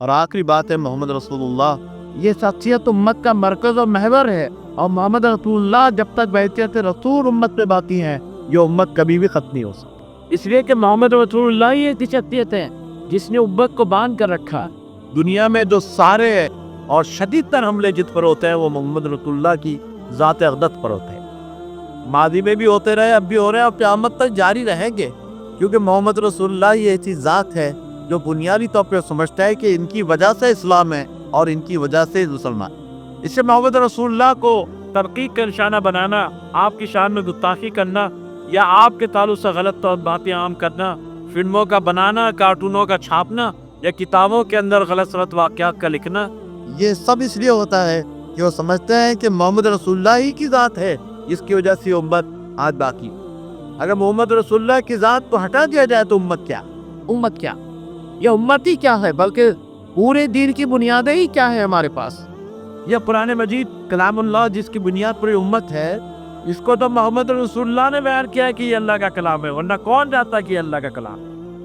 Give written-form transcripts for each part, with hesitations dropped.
اور آخری بات ہے محمد رسولullah. یہ شخصیت امت کا مرکز اور محور ہے، اور محمد رسول اللہ جب تک بحیثیت رسول امت میں باقی ہیں یہ امت کبھی بھی ختم نہیں ہو سکتی. اس لیے کہ محمد رسول اللہ ہی ایسی شخصیت ہے جس نے امت کو باندھ کر رکھا. دنیا میں جو سارے اور شدید تر حملے جت پر ہوتے ہیں وہ محمد رسول اللہ کی ذات اقدس پر ہوتے ہیں. ماضی میں بھی ہوتے رہے، اب بھی ہو رہے ہیں، اور قیامت تک جاری رہیں گے، کیونکہ محمد رسول اللہ یہ ایسی ذات ہے جو بنیادی طور پہ سمجھتا ہے کہ ان کی وجہ سے اسلام ہے اور ان کی وجہ سے مسلمان. اس سے محمد رسول اللہ کو ترقیق کا نشانہ بنانا، آپ کی شان میں گستاخی کرنا، یا آپ کے تعلق سے غلط باتیں عام کرنا، فلموں کا بنانا، کارٹونوں کا چھاپنا، یا کتابوں کے اندر غلط غلط واقعات کا لکھنا، یہ سب اس لیے ہوتا ہے کہ وہ سمجھتے ہیں کہ محمد رسول اللہ ہی کی ذات ہے جس کی وجہ سے امت آج باقی. اگر محمد رسول اللہ کی ذات کو ہٹا دیا جائے تو امت کیا؟ امت کیا؟ یہ امت ہی کیا ہے، بلکہ پورے دین کی بنیادیں ہی کیا ہے ہمارے پاس. یہ قرآن مجید کلام اللہ جس کی بنیاد پر امت ہے، اس کو تو محمد رسول اللہ نے بیان کیا ہے کہ یہ اللہ کا کلام ہے، ورنہ کون جانتا کہ یہ اللہ کا کلام.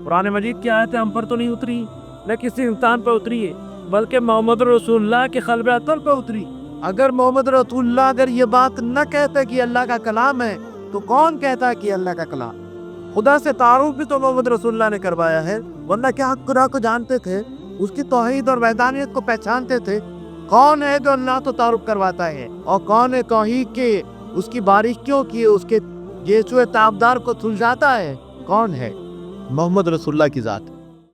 قرآن مجید کی آیتیں ہم پر تو نہیں اتری، نہ کسی انسان پر اتری ہے، بلکہ محمد رسول اللہ کے قلب اطہر پر اتری. اگر محمد رسول اللہ اگر یہ بات نہ کہتے کہ اللہ کا کلام ہے تو کون کہتا کہ اللہ کا کلام؟ خدا سے تعارف بھی تو محمد رسول اللہ نے کروایا ہے، ورنہ کیا خدا کو جانتے تھے، اس کی توحید اور وحدانیت کو پہچانتے تھے. کون ہے جو اللہ تو تعارف کرواتا ہے، اور کون ہے توحید کے اس کی باریکیوں کی اس کے یسوع تابدار کو سلجھاتا ہے؟ کون ہے؟ محمد رسول اللہ کی ذات.